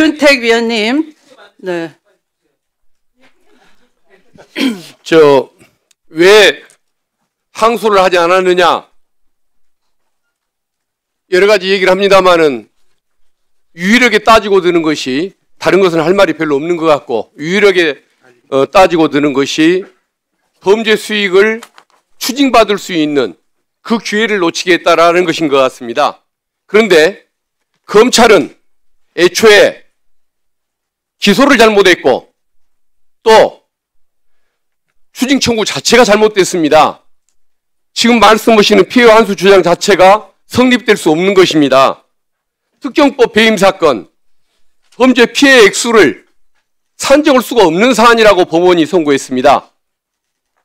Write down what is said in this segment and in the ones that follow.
박준택 위원님. 네. 왜 항소를 하지 않았느냐, 여러 가지 얘기를 합니다만은 유일하게 따지고 드는 것이, 다른 것은 할 말이 별로 없는 것 같고, 유일하게 따지고 드는 것이 범죄 수익을 추징받을 수 있는 그 기회를 놓치게 했다라는 것인 것 같습니다. 그런데 검찰은 애초에 기소를 잘못했고 또 추징 청구 자체가 잘못됐습니다. 지금 말씀하시는 피해 환수 주장 자체가 성립될 수 없는 것입니다. 특경법 배임 사건, 범죄 피해 액수를 산정할 수가 없는 사안이라고 법원이 선고했습니다.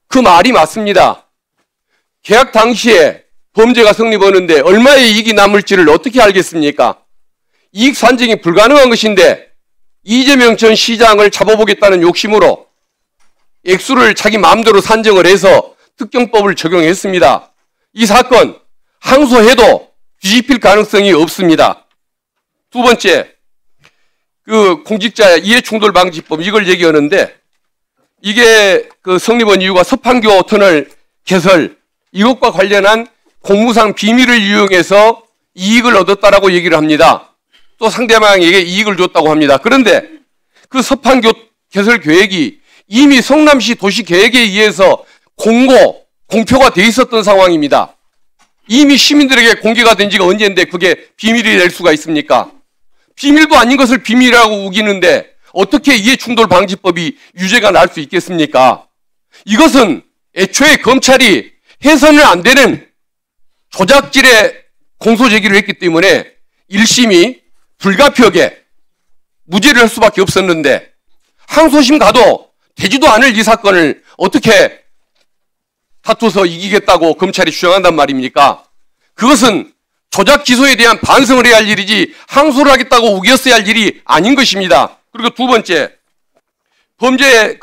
그 말이 맞습니다. 계약 당시에 범죄가 성립하는데 얼마의 이익이 남을지를 어떻게 알겠습니까? 이익 산정이 불가능한 것인데 이재명 전 시장을 잡아보겠다는 욕심으로 액수를 자기 마음대로 산정을 해서 특경법을 적용했습니다. 이 사건 항소해도 뒤집힐 가능성이 없습니다. 두 번째, 공직자 이해충돌방지법, 이걸 얘기하는데, 이게 성립한 이유가 서판교 터널 개설, 이것과 관련한 공무상 비밀을 이용해서 이익을 얻었다라고 얘기를 합니다. 또 상대방에게 이익을 줬다고 합니다. 그런데 그 서판교 개설 계획이 이미 성남시 도시계획에 의해서 공표가 돼 있었던 상황입니다. 이미 시민들에게 공개가 된 지가 언제인데 그게 비밀이 될 수가 있습니까? 비밀도 아닌 것을 비밀이라고 우기는데 어떻게 이해충돌방지법이 유죄가 날 수 있겠습니까? 이것은 애초에 검찰이 해서는 안 되는 조작질의 공소제기를 했기 때문에 1심이 불가피하게 무죄를 할 수밖에 없었는데, 항소심 가도 되지도 않을 이 사건을 어떻게 다투서 이기겠다고 검찰이 주장한단 말입니까? 그것은 조작 기소에 대한 반성을 해야 할 일이지 항소를 하겠다고 우겼어야 할 일이 아닌 것입니다. 그리고 두 번째, 범죄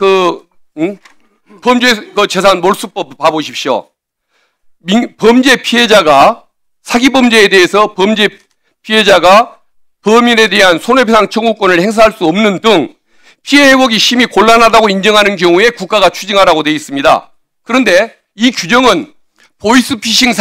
재산 몰수법 봐보십시오. 범죄 피해자가, 사기 범죄에 대해서 범죄 피해자가 범인에 대한 손해배상 청구권을 행사할 수 없는 등 피해 회복이 심히 곤란하다고 인정하는 경우에 국가가 추징하라고 되어 있습니다. 그런데 이 규정은 보이스피싱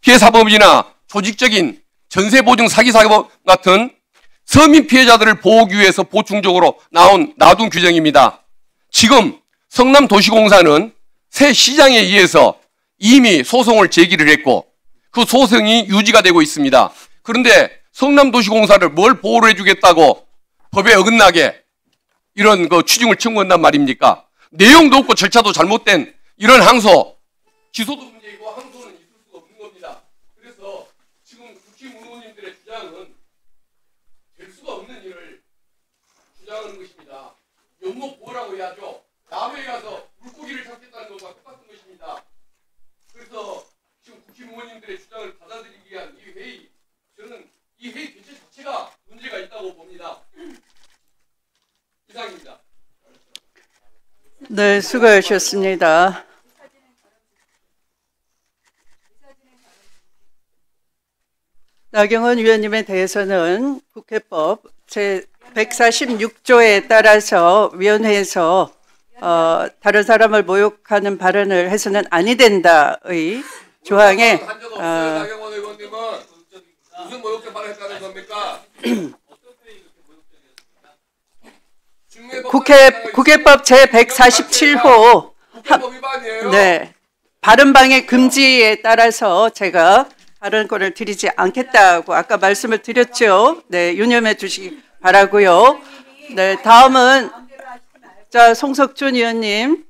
피해 사범이나 조직적인 전세보증 사기 사범 같은 서민 피해자들을 보호하기 위해서 보충적으로 놔둔 규정입니다. 지금 성남도시공사는 새 시장에 의해서 이미 소송을 제기를 했고 그 소송이 유지가 되고 있습니다. 그런데 성남도시공사를 뭘 보호를 해주겠다고 법에 어긋나게 이런 추징을 청구한단 말입니까? 내용도 없고 절차도 잘못된 이런 항소, 기소도 문제이고 항소는 있을 수가 없는 겁니다. 그래서 지금 국힘 의원님들의 주장은 될 수가 없는 일을 주장하는 것입니다. 연못 보호라고 해야죠. 남해에 가서 물고기를 잡겠다는 것과 똑같은 것입니다. 그래서 지금 국힘 의원님들의 주장을 받아들이기 위한 이 회의, 저는 이 회의 개최 자체가 문제가 있다고 봅니다. 이상입니다. 네, 수고하셨습니다. 나경원 위원님에 대해서는 국회법 제146조에 따라서 위원회에서 다른 사람을 모욕하는 발언을 해서는 아니 된다의 조항에 나경원 의원님은 무슨 모욕적 발언을 했다는 겁니까? 국회법 제147호 네, 발언방해 금지에 따라서 제가 발언권을 드리지 않겠다고 아까 말씀을 드렸죠. 네, 유념해 주시기 바라고요. 네, 다음은 송석준 의원님.